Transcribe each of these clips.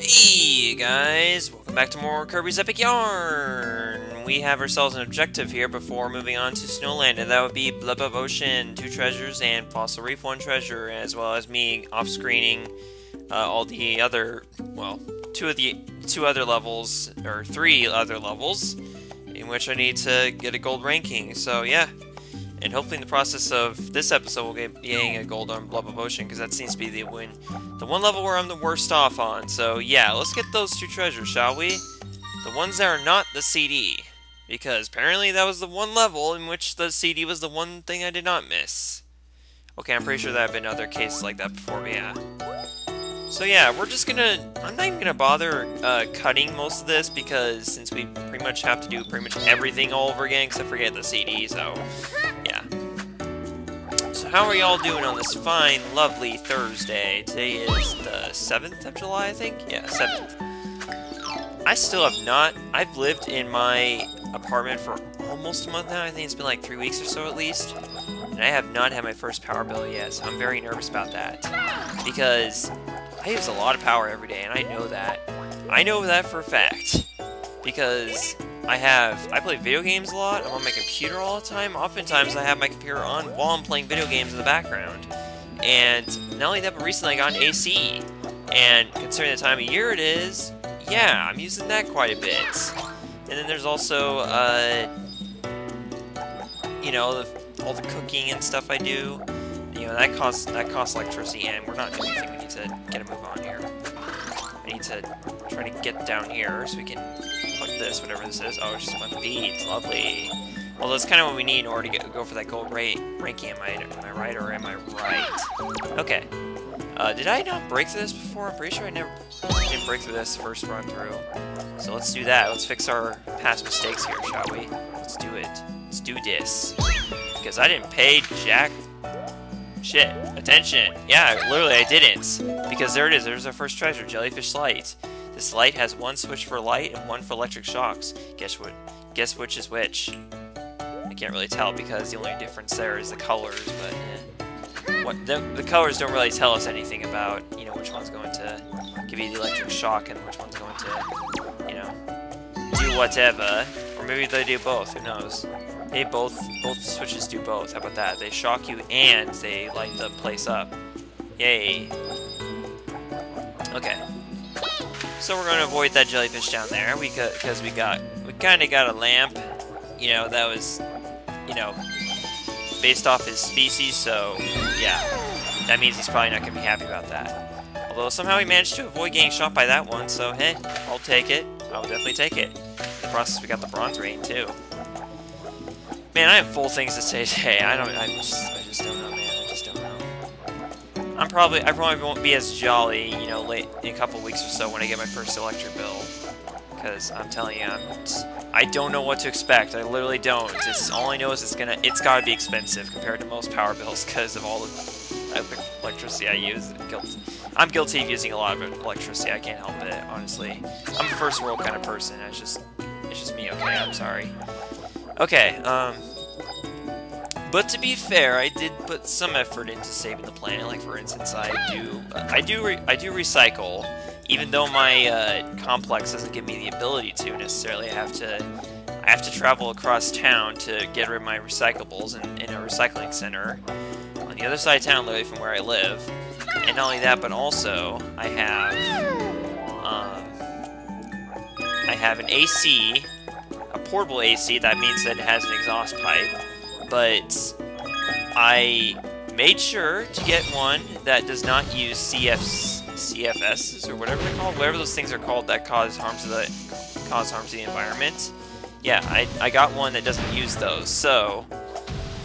Hey guys, welcome back to more Kirby's Epic Yarn! We have ourselves an objective here before moving on to Snowland, and that would be Blub Blub Ocean, 2 treasures, and Fossil Reef, 1 treasure, as well as me off-screening all the other, well, 2 other levels, or 3 other levels, in which I need to get a gold ranking, so yeah. And hopefully in the process of this episode we'll get getting a gold on Blub Blub Ocean, because that seems to be the one level where I'm the worst off on. So yeah, let's get those 2 treasures, shall we? The ones that are not the CD. Because apparently that was the one level in which the CD was the one thing I did not miss. Okay, I'm pretty sure there have been other cases like that before, but yeah. So yeah, we're just gonna... I'm not even gonna bother cutting most of this, because since we pretty much have to do pretty much everything all over again except for get the CD, so... yeah. So how are y'all doing on this fine, lovely Thursday? Today is the 7th of July, I think? Yeah, 7th. I still have not... I've lived in my apartment for almost a month now. I think it's been like 3 weeks or so at least. And I have not had my first power bill yet, so I'm very nervous about that. Because I use a lot of power every day, and I know that. I know that for a fact. Because I play video games a lot. I'm on my computer all the time. Oftentimes I have my computer on while I'm playing video games in the background. And not only that, but recently I got an AC. And considering the time of year it is, yeah, I'm using that quite a bit. And then there's also, you know, all the cooking and stuff I do. You know, that costs electricity, and we're not doing anything. We need to get a move on here. I need to try to get down here so we can click this, whatever this is. Oh, it's just a bunch of beads. Lovely. Well, that's kind of what we need in order to go for that gold ranking. Am I right or am I right? Okay. Did I not break through this before? I'm pretty sure I didn't break through this first run through. So let's do that. Let's fix our past mistakes here, shall we? Let's do it. Let's do this. Because I didn't pay jack shit attention. Yeah, literally I didn't. Because there it is. There's our first treasure, jellyfish light. This light has 1 switch for light and 1 for electric shocks. Guess what? Guess which is which? I can't really tell because the only difference there is the colors, but the colors don't really tell us anything about, you know, which one's going to give you the electric shock and which one's going to, you know, do whatever. Or maybe they do both, who knows? Hey, both switches do both. How about that? They shock you and they light the place up. Yay. Okay. So we're going to avoid that jellyfish down there because we kind of got a lamp, you know, that was, you know, based off his species, so yeah, that means he's probably not going to be happy about that. Although somehow he managed to avoid getting shot by that one, so hey, I'll take it. I'll definitely take it. In the process, we got the bronze rating too. Man, I have full things to say today. I just don't know, man. I just don't know. I probably won't be as jolly, you know, late in a couple weeks or so when I get my first electric bill. Because I'm telling you, I don't know what to expect. I literally don't. All I know is it's gotta be expensive compared to most power bills because of all the electricity I use. I'm guilty of using a lot of electricity. I can't help it, honestly. I'm a first world kind of person. It's just me. Okay, I'm sorry. Okay, but to be fair, I did put some effort into saving the planet. Like for instance, I do recycle, even though my complex doesn't give me the ability to necessarily. I have to travel across town to get rid of my recyclables in a recycling center on the other side of town, literally from where I live. And not only that, but also I have an AC. A portable AC. That means that it has an exhaust pipe, but I made sure to get one that does not use CFSs or whatever they're called, whatever those things are called that cause harm to the environment. Yeah, I got one that doesn't use those. So,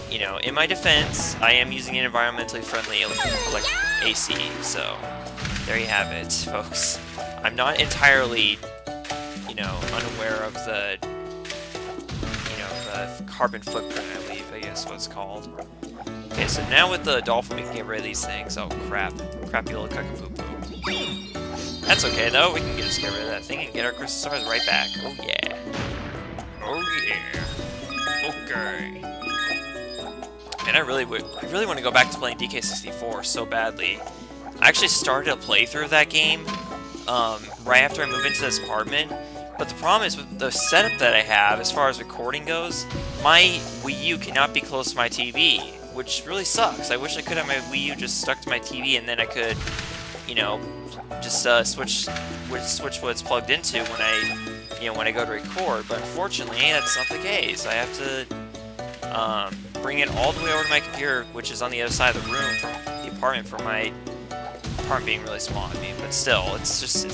you know, in my defense, I am using an environmentally friendly AC. So there you have it, folks. I'm not entirely, you know, unaware of the carbon footprint, I believe, I guess what it's called. Okay, so now with the dolphin we can get rid of these things. Oh crap. Crappy little cuckapoo-poo. That's okay though, we can just get rid of that thing and get our crystal stars right back. Oh yeah. Oh yeah. Okay. Man, I really want to go back to playing DK64 so badly. I actually started a playthrough of that game right after I move into this apartment. But the problem is with the setup that I have, as far as recording goes, my Wii U cannot be close to my TV, which really sucks. I wish I could have my Wii U just stuck to my TV, and then I could, you know, just switch what it's plugged into when I go to record. But unfortunately, that's not the case. I have to bring it all the way over to my computer, which is on the other side of the room from the apartment, for my apartment being really small. I mean, but still, it's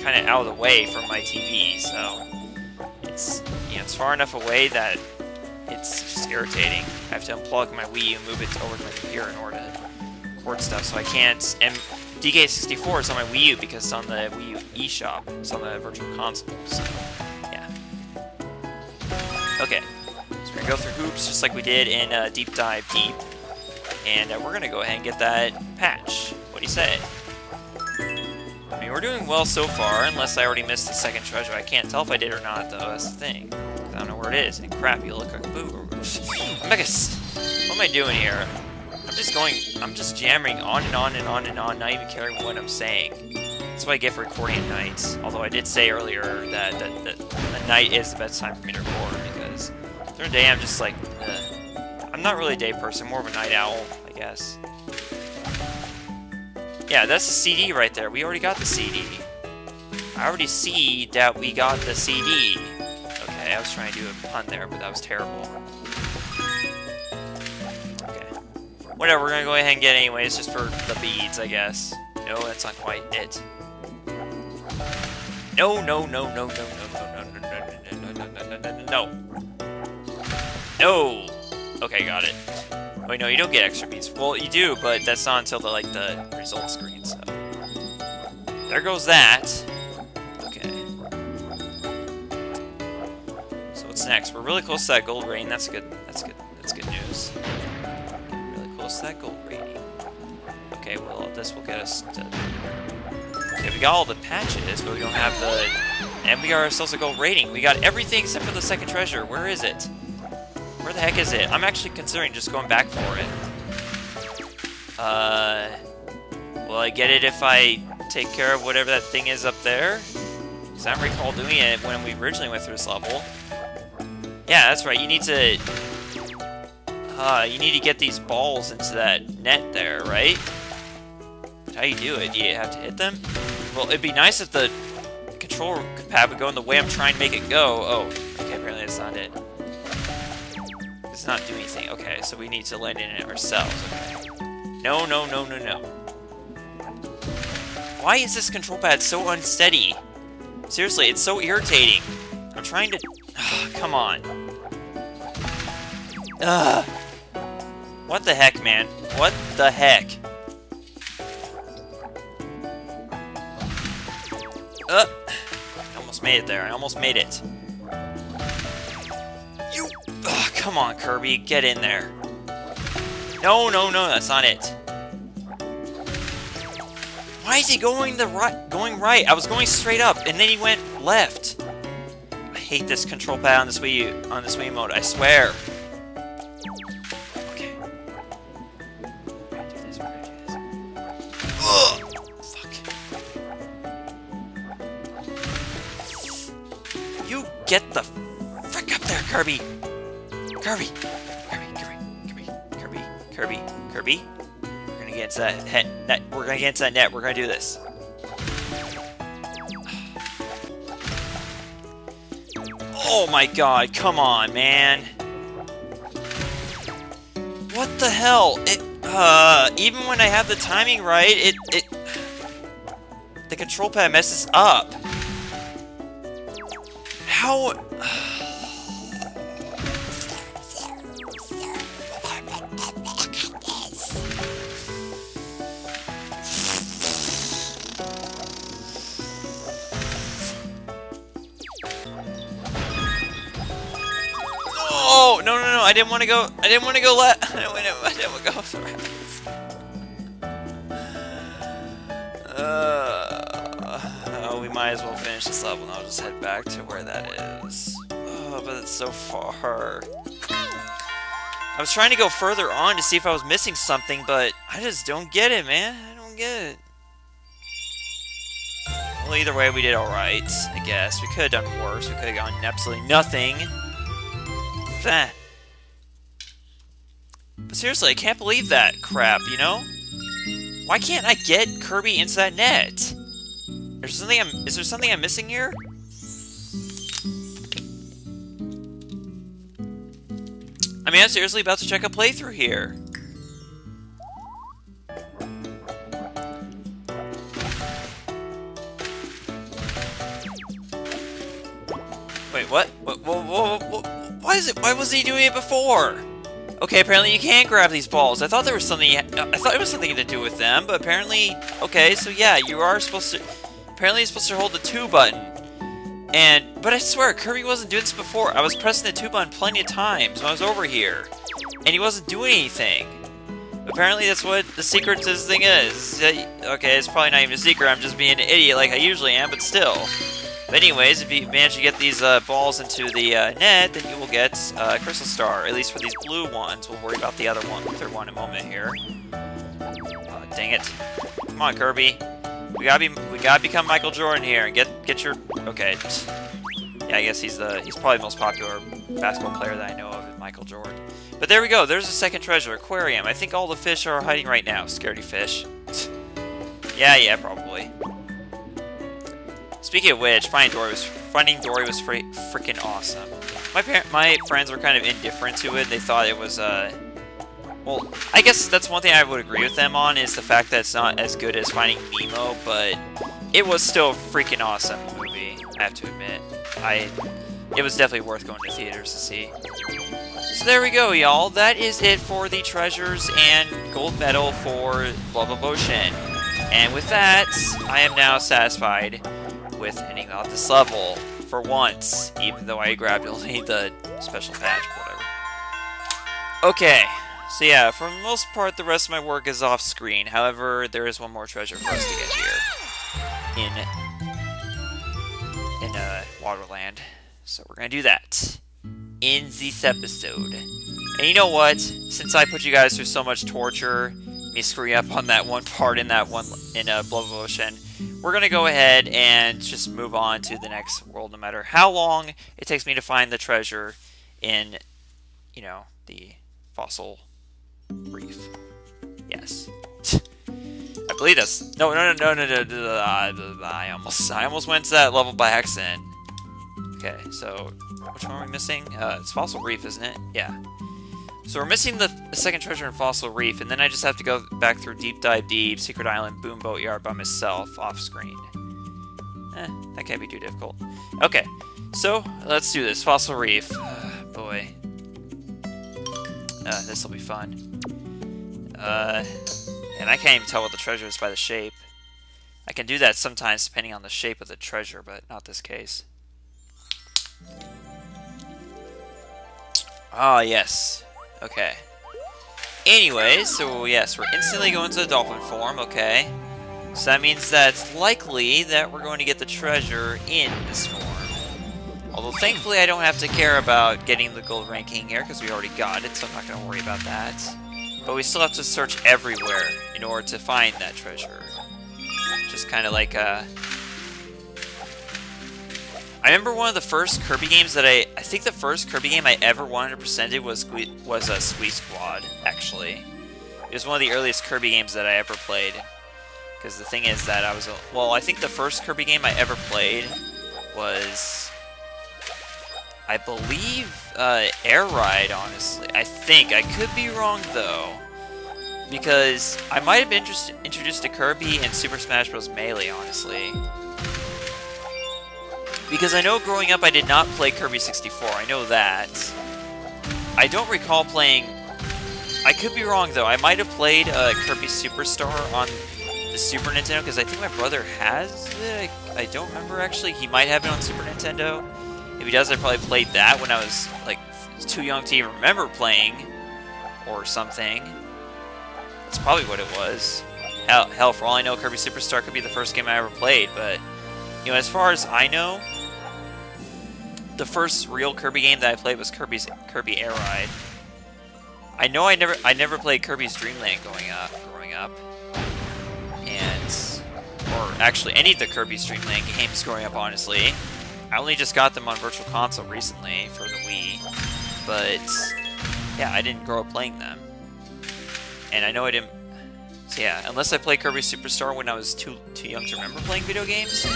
kind of out of the way from my TV, so it's far enough away that it's just irritating. I have to unplug my Wii and move it over to my computer in order to record stuff, so I can't. And DK64 is on my Wii U because it's on the Wii U eShop. It's on the Virtual Console, so yeah. Okay, so we're gonna go through hoops just like we did in Deep Dive Deep, and we're gonna go ahead and get that patch. What do you say? I mean, we're doing well so far, unless I already missed the second treasure. I can't tell if I did or not, though. That's the thing. I don't know where it is. And crap, you look like a boo. What am I doing here? I'm just jamming on and on and on and on, not even caring what I'm saying. That's what I get for recording at night. Although I did say earlier that the night is the best time for me to record, because during the day I'm just like, I'm not really a day person, more of a night owl, I guess. Yeah, that's the CD right there. We already got the CD. I already see that we got the CD. Okay, I was trying to do a pun there, but that was terrible. Okay. Whatever, we're gonna go ahead and get it anyways, just for the beads, I guess. No, that's not quite it. No, no, no, no, no, no, no, no, no, no, no, no, no, no. No! Okay, got it. Wait, no, you don't get extra beads. Well, you do, but that's not until the result screen, so. There goes that. Okay. So what's next? We're really close to that gold rating. That's good news. Really close to that gold rating. Okay, well, this will get us to... Okay, we got all the patches, but we don't have the... And we got ourselves a gold rating. We got everything except for the second treasure. Where is it? Where the heck is it? I'm actually considering just going back for it. Will I get it if I take care of whatever that thing is up there? Because I don't recall doing it when we originally went through this level. Yeah, that's right. You need to get these balls into that net there, right? But how do you do it? Do you have to hit them? Well, it'd be nice if the control pad would go in the way I'm trying to make it go. Oh, okay, apparently that's not it. It's not doing anything. Okay, so we need to land in it ourselves. Okay. No, no, no, no, no. Why is this control pad so unsteady? Seriously, it's so irritating. I'm trying to... come on. What the heck, man? What the heck? I almost made it there. I almost made it. You... come on, Kirby. Get in there. No, no, no. That's not it. Why is he going right? I was going straight up, and then he went left. I hate this control pad on this Wii mode. I swear. Okay. We're gonna do this. Ugh. Fuck. You get the frick up there, Kirby. Kirby. Kirby. We're gonna get into that net. We're gonna get into that net. We're gonna do this. Oh my god, come on, man. What the hell? Even when I have the timing right, the control pad messes up. How? Oh, no, I didn't want to go left. I didn't want to go. Sorry. We might as well finish this level and I'll just head back to where that is. Oh, but it's so far. I was trying to go further on to see if I was missing something, but I just don't get it, man. I don't get it. Well, either way, we did alright, I guess. We could have done worse. We could have gotten absolutely nothing. But seriously, I can't believe that crap, you know? Why can't I get Kirby into that net? Is there something I'm missing here? I mean, I'm seriously about to check a playthrough here. Wait, what? Why wasn't he doing it before? Okay, apparently you can grab these balls. I thought there was something. I thought it was something to do with them, but apparently, okay. So yeah, you are supposed to. Apparently, you're supposed to hold the 2 button. But I swear, Kirby wasn't doing this before. I was pressing the 2 button plenty of times when I was over here, and he wasn't doing anything. Apparently, that's what the secret to this thing is. Okay, it's probably not even a secret. I'm just being an idiot like I usually am, but still. But anyways, if you manage to get these balls into the net, then you will get a Crystal Star. At least for these blue ones. We'll worry about the other one, the third one in a moment here. Dang it! Come on, Kirby. We gotta become Michael Jordan here and get your. Okay. Yeah, I guess he's probably the most popular basketball player that I know of, is Michael Jordan. But there we go. There's a second treasure aquarium. I think all the fish are hiding right now. Scaredy fish. Yeah, probably. Speaking of which, Finding Dory was freaking awesome. My friends were kind of indifferent to it. They thought it was well, I guess that's one thing I would agree with them on, is the fact that it's not as good as Finding Nemo, but it was still a freaking awesome movie, I have to admit. It was definitely worth going to theaters to see. So there we go, y'all. That is it for the treasures and gold medal for Blub Blub Ocean. And with that, I am now satisfied with ending out this level for once, even though I grabbed only the special patch, whatever. Okay. So yeah, for the most part, the rest of my work is off screen. However, there is one more treasure for us to get here in Waterland. So we're gonna do that in this episode. And you know what? Since I put you guys through so much torture, me screwing up on that one part in Blub Blub Ocean, we're gonna go ahead and just move on to the next world, no matter how long it takes me to find the treasure in, you know, the fossil reef. Yes. I believe that's... No. I almost went to that level by accident. Okay, so... Which one are we missing? It's Fossil Reef, isn't it? Yeah. So we're missing the second treasure in Fossil Reef, and then I just have to go back through Deep Dive Deep, Secret Island, Boom Boat Yard by myself, off-screen. That can't be too difficult. Okay, so let's do this. Fossil Reef. Boy. This'll be fun. And I can't even tell what the treasure is by the shape. I can do that sometimes depending on the shape of the treasure, but not this case. Ah, yes. Okay. Anyways, so yes, we're instantly going to the dolphin form, okay. So that means that it's likely that we're going to get the treasure in this form. Although thankfully I don't have to care about getting the gold ranking here, because we already got it, so I'm not going to worry about that. But we still have to search everywhere in order to find that treasure. Just kind of like, I remember one of the first Kirby games that I think the first Kirby game I ever 100%ed was a Squeeze Squad, actually. It was one of the earliest Kirby games that I ever played. Because the thing is that well, I think the first Kirby game I ever played was, I believe, Air Ride, honestly. I think. I could be wrong, though. Because I might have been introduced to Kirby in Super Smash Bros. Melee, honestly. Because I know growing up I did not play Kirby 64. I know that. I don't recall playing... I could be wrong, though. I might have played Kirby Superstar on the Super Nintendo, because I think my brother has it. I don't remember, actually. He might have it on Super Nintendo. If he does, I probably played that when I was, like, too young to even remember playing, or something. That's probably what it was. Hell, for all I know, Kirby Superstar could be the first game I ever played, but, you know, as far as I know, the first real Kirby game that I played was Kirby Air Ride. I know I never played Kirby's Dream Land growing up, and, or actually any of the Kirby Stream Link games growing up, honestly. I only just got them on Virtual Console recently for the Wii, but yeah, I didn't grow up playing them. And I know I didn't... So yeah, unless I played Kirby Superstar when I was too young to remember playing video games,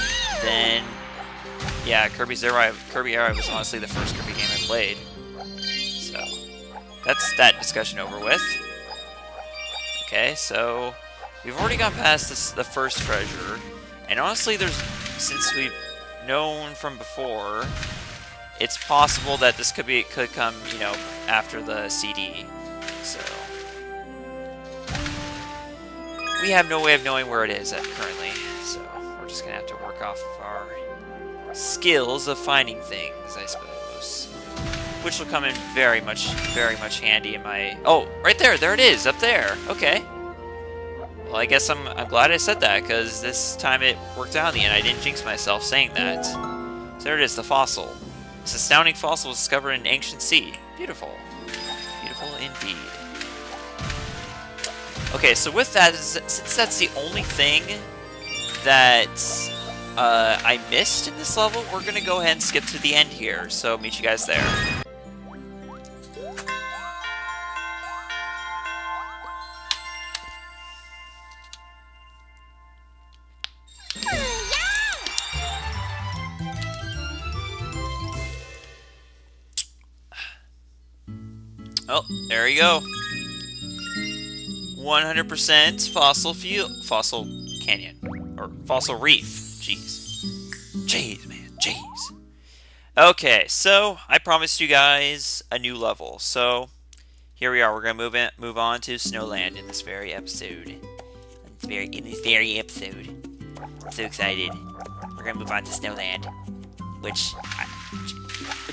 then yeah, Kirby Era was honestly the first Kirby game I played. So that's that discussion over with. Okay, so we've already gone past the first treasure, and honestly, since we've known from before, it's possible that this could come, you know, after the CD. So we have no way of knowing where it is currently. So we're just gonna have to work off of our skills of finding things, I suppose, which will come in very much handy in my... Oh, right there! There it is! Up there! Okay. Well, I guess I'm glad I said that, because this time it worked out in the end. I didn't jinx myself saying that. So there it is, the fossil. This astounding fossil was discovered in an ancient sea. Beautiful. Beautiful indeed. Okay, so with that, since that's the only thing that I missed in this level, we're going to go ahead and skip to the end here. So meet you guys there. Oh, there you go. 100% fossil canyon. Or fossil reef. Jeez. Jeez, man. Jeez. Okay, so I promised you guys a new level. So here we are. We're gonna move on to Snowland in this very episode. In this very episode. I'm so excited. We're gonna move on to Snowland. Which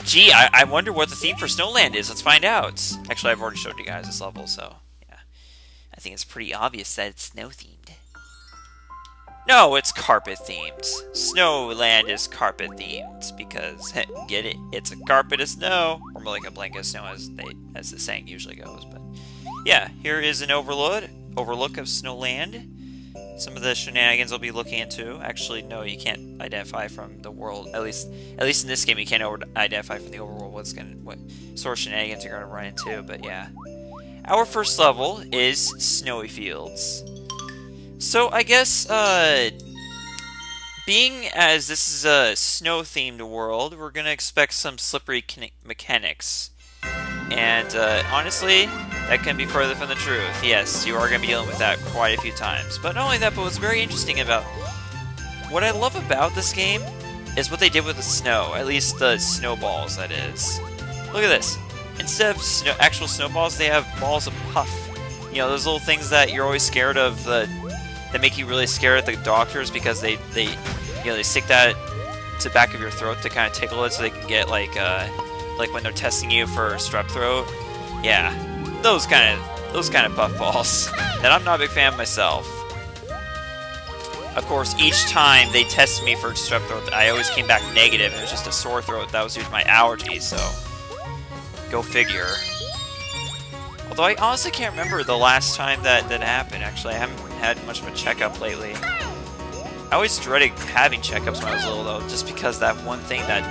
gee, I wonder what the theme for Snowland is. Let's find out. Actually, I've already showed you guys this level, so yeah. I think it's pretty obvious that it's snow-themed. No, it's carpet-themed. Snowland is carpet-themed because, get it? It's a carpet of snow. Or more like a blanket of snow, as the saying usually goes. But yeah, here is an overlook of Snowland. Some of the shenanigans I'll be looking into. Actually, no, you can't identify from the world. At least in this game, you can't identify from the overworld what sort of shenanigans you're gonna run into. But yeah, our first level is Snowy Fields. So I guess, being as this is a snow-themed world, we're gonna expect some slippery mechanics. And honestly, that can be further from the truth. Yes, you are going to be dealing with that quite a few times. But not only that, but what's very interesting about... What I love about this game is what they did with the snow. At least the snowballs, that is. Look at this. Instead of actual snowballs, they have balls of puff. You know, those little things that you're always scared of, that make you really scared at the doctors because they stick that to the back of your throat to kind of tickle it so they can get, like when they're testing you for strep throat. Yeah, those kind of puff balls that I'm not a big fan of myself. Of course, each time they tested me for strep throat, I always came back negative. It was just a sore throat that was due to my allergies, so go figure. Although I honestly can't remember the last time that happened. Actually, I haven't had much of a checkup lately. I always dreaded having checkups when I was little, though, just because that one thing, that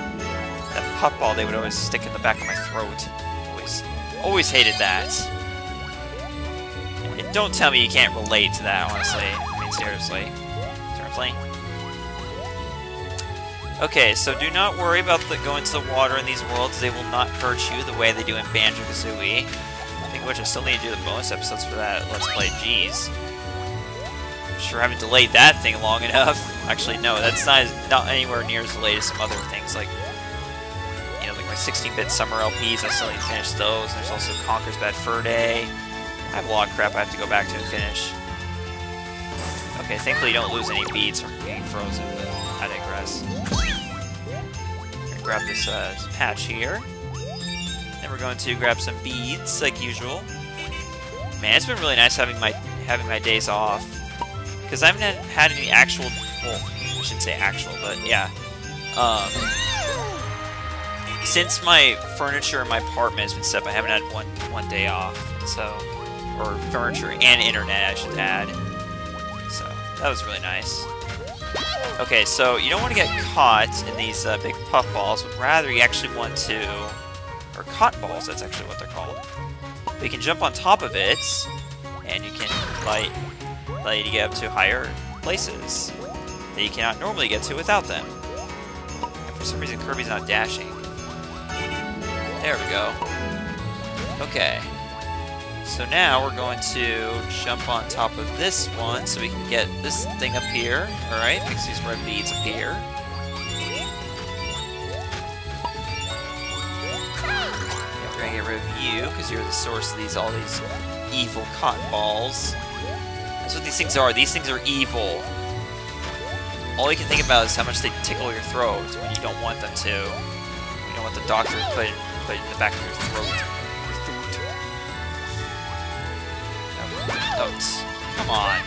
puff ball they would always stick in the back of my throat. Always hated that. And don't tell me you can't relate to that, honestly. I mean, seriously. Seriously? Okay, so do not worry about going to the water in these worlds. They will not hurt you the way they do in Banjo-Kazooie. I think which I still need to do the bonus episodes for that Let's Play. Jeez. Sure haven't delayed that thing long enough. Actually, no, that's not anywhere near as delayed as some other things, like, you know, like my 16-bit summer LPs. I still need to finish those. There's also Conker's Bad Fur Day. I have a lot of crap I have to go back to and finish. Okay, thankfully you don't lose any beads from being frozen, but I digress. I'm gonna grab this patch here. Then we're going to grab some beads, like usual. Man, it's been really nice having my days off. Because I haven't had any actual, well, I shouldn't say actual, but yeah. Since my furniture in my apartment has been set up, I haven't had one day off. So, or furniture and internet, I should add. So, that was really nice. Okay, so you don't want to get caught in these big puff balls, but rather you actually want to... Or cotton balls, that's actually what they're called. But you can jump on top of it, and you can allow you to get up to higher places that you cannot normally get to without them. And for some reason, Kirby's not dashing. There we go. Okay. So now we're going to jump on top of this one so we can get this thing up here. Alright, makes these red beads appear. Yeah, we're gonna get rid of you because you're the source of all these evil cotton balls. That's what these things are. These things are evil. All you can think about is how much they tickle your throat when you don't want them to. You don't want the doctor to put it in the back of your throat. Throats. Come on.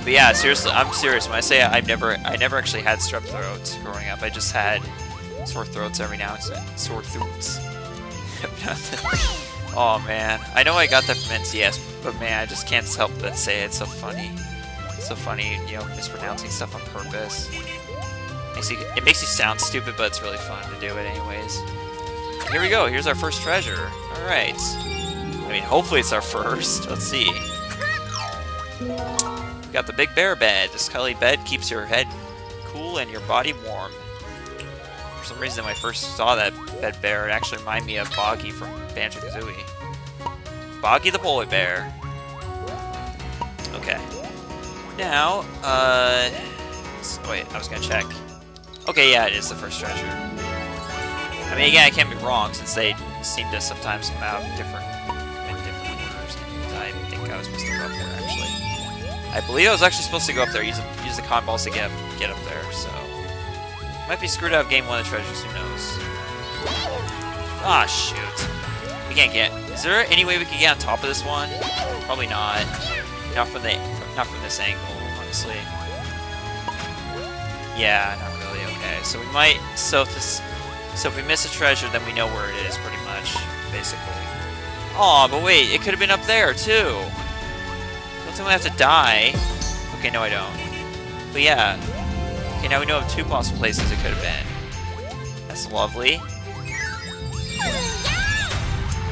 But yeah, seriously, I'm serious when I say I never actually had strep throat growing up. I just had sore throats every now and then. Sore throats. Oh man, I know I got that from NCS, but man, I just can't help but say it's so funny. It's so funny, you know, mispronouncing stuff on purpose. It makes you sound stupid, but it's really fun to do it anyways. Here we go, here's our first treasure. Alright. I mean, hopefully it's our first. Let's see. We got the big bear bed. This cuddly bed keeps your head cool and your body warm. For some reason, when I first saw that bed bear, it actually reminded me of Boggy from Banjo-Kazooie. Boggy the polar bear. Okay. Now, wait, I was gonna check. Okay, yeah, it is the first treasure. I mean, again, I can't be wrong since they seem to sometimes come out in different orders. And I think I was supposed to go up there, actually. I believe I was actually supposed to go up there, use the cotton balls to get up there, so... Might be screwed out of game one of the treasures, who knows. Ah, shoot. We can't get... Is there any way we can get on top of this one? Probably not. Not from this angle, honestly. Yeah, not really. Okay, so we might... So if we miss a treasure, then we know where it is, pretty much, basically. Aw, but wait, it could have been up there, too. Don't tell me I have to die. Okay, no I don't. But yeah. Okay, now we know of two possible places it could have been. That's lovely.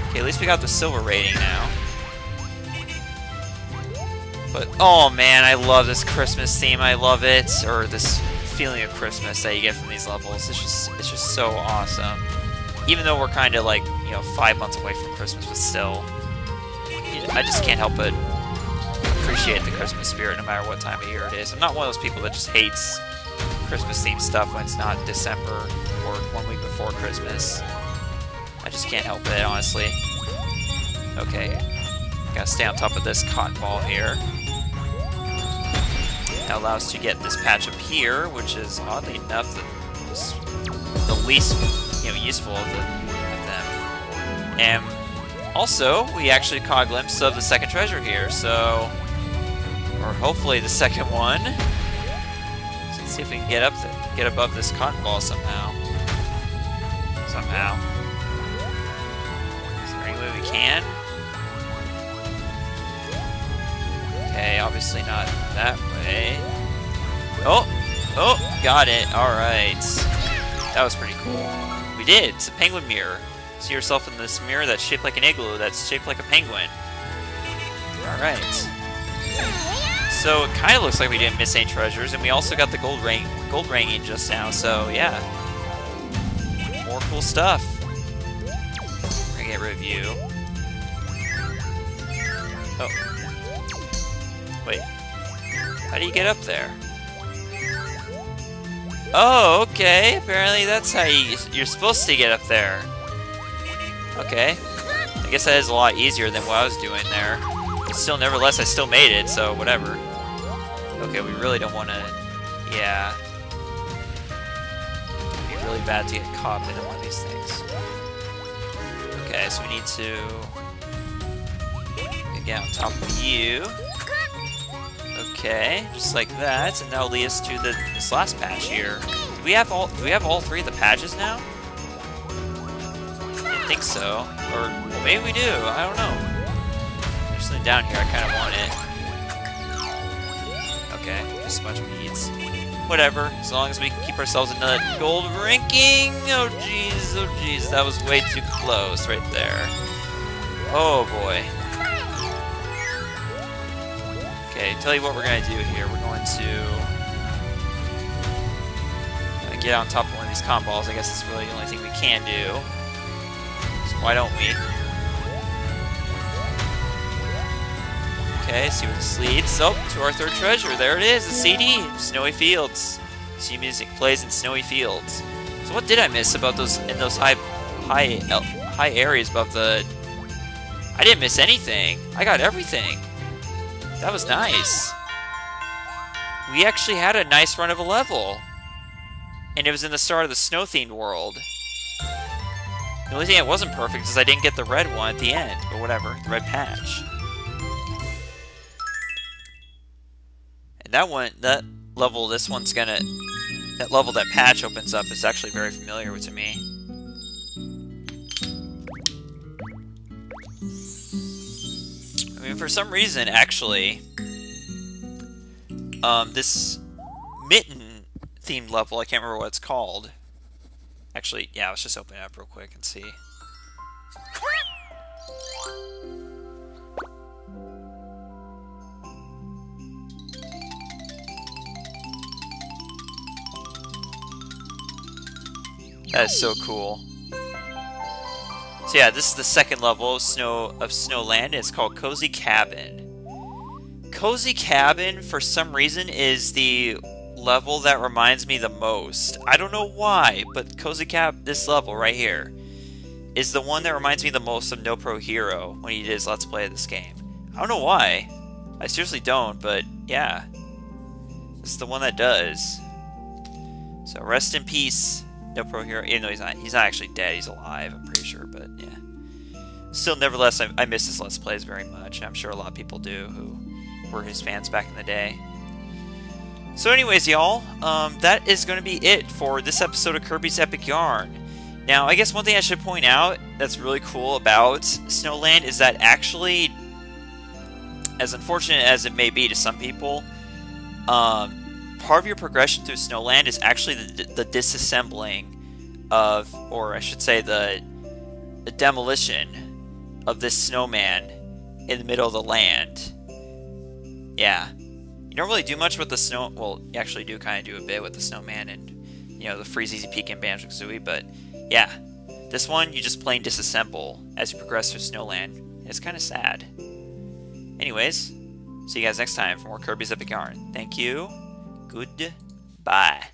Okay, at least we got the silver rating now. But, oh man, I love this Christmas theme. I love it. Or this feeling of Christmas that you get from these levels. It's just so awesome. Even though we're kind of like, you know, 5 months away from Christmas, but still, I just can't help but appreciate the Christmas spirit no matter what time of year it is. I'm not one of those people that just hates Christmas themed stuff when it's not December or 1 week before Christmas. I just can't help it, honestly. Okay, gotta stay on top of this cotton ball here. That allows us to get this patch up here, which is oddly enough the least, you know, useful of them. And also, we actually caught a glimpse of the second treasure here, so, or hopefully the second one. So let's see if we can get above this cotton ball somehow. Is there any way we can? Okay, obviously not that way. Oh, got it. All right, that was pretty cool. We did. It's a penguin mirror. See yourself in this mirror that's shaped like an igloo, that's shaped like a penguin. All right. So it kind of looks like we didn't miss any treasures, and we also got the gold ringing just now. So yeah, more cool stuff. We're gonna get rid of you. Oh. Wait, how do you get up there? Oh, okay, apparently that's how you're supposed to get up there. Okay, I guess that is a lot easier than what I was doing there. But still, nevertheless, I still made it, so whatever. Okay, we really don't want to, yeah. It'd be really bad to get caught in one of these things. Okay, so we need to get on top of you. Okay, just like that, and that'll lead us to this last patch here. Do we have all three of the patches now? I think so. Or well, maybe we do. I don't know. something down here. I kind of want it. Okay, just a bunch of weeds. Whatever, as long as we can keep ourselves in the gold ranking. Oh jeez, oh jeez, that was way too close right there. Oh boy. Okay, tell you what we're gonna do here. We're going to get on top of one of these comp balls. I guess it's really the only thing we can do. So why don't we? Okay, see where this leads. Oh, to our third treasure. There it is, the CD. Snowy Fields. CD music plays in snowy fields. So what did I miss about those in those high areas above the? I didn't miss anything. I got everything. That was nice. We actually had a nice run of a level. And it was in the start of the snow-themed world. The only thing that wasn't perfect is I didn't get the red one at the end. But whatever, the red patch. And that one, that level this one's gonna... That level that patch opens up is actually very familiar to me. I mean, for some reason, actually... this mitten-themed level, I can't remember what it's called. Actually, yeah, let's just open it up real quick and see. That is so cool. So yeah, this is the second level of Snowland. It's called Cozy Cabin. Cozy Cabin, for some reason, is the level that reminds me the most. I don't know why, but this level right here, is the one that reminds me the most of No Pro Hero when he did his Let's Play of this game. I don't know why. I seriously don't, but yeah. This is the one that does. So rest in peace, No Pro Hero. Even though he's not actually dead, he's alive, I'm pretty sure, but yeah. Still, nevertheless, I miss his Let's Plays very much. I'm sure a lot of people do who were his fans back in the day. So anyways, y'all, that is going to be it for this episode of Kirby's Epic Yarn. Now, I guess one thing I should point out that's really cool about Snowland is that actually, as unfortunate as it may be to some people, part of your progression through Snowland is actually the disassembling of, or I should say the demolition of this snowman in the middle of the land. Yeah. You don't really do much with the snow... Well, you actually do kind of do a bit with the snowman and, you know, the Freeze Easy Peek and Banjo-Kazooie, but yeah. This one, you just plain disassemble as you progress through Snowland. It's kind of sad. Anyways, see you guys next time for more Kirby's Epic Yarn. Thank you. Goodbye.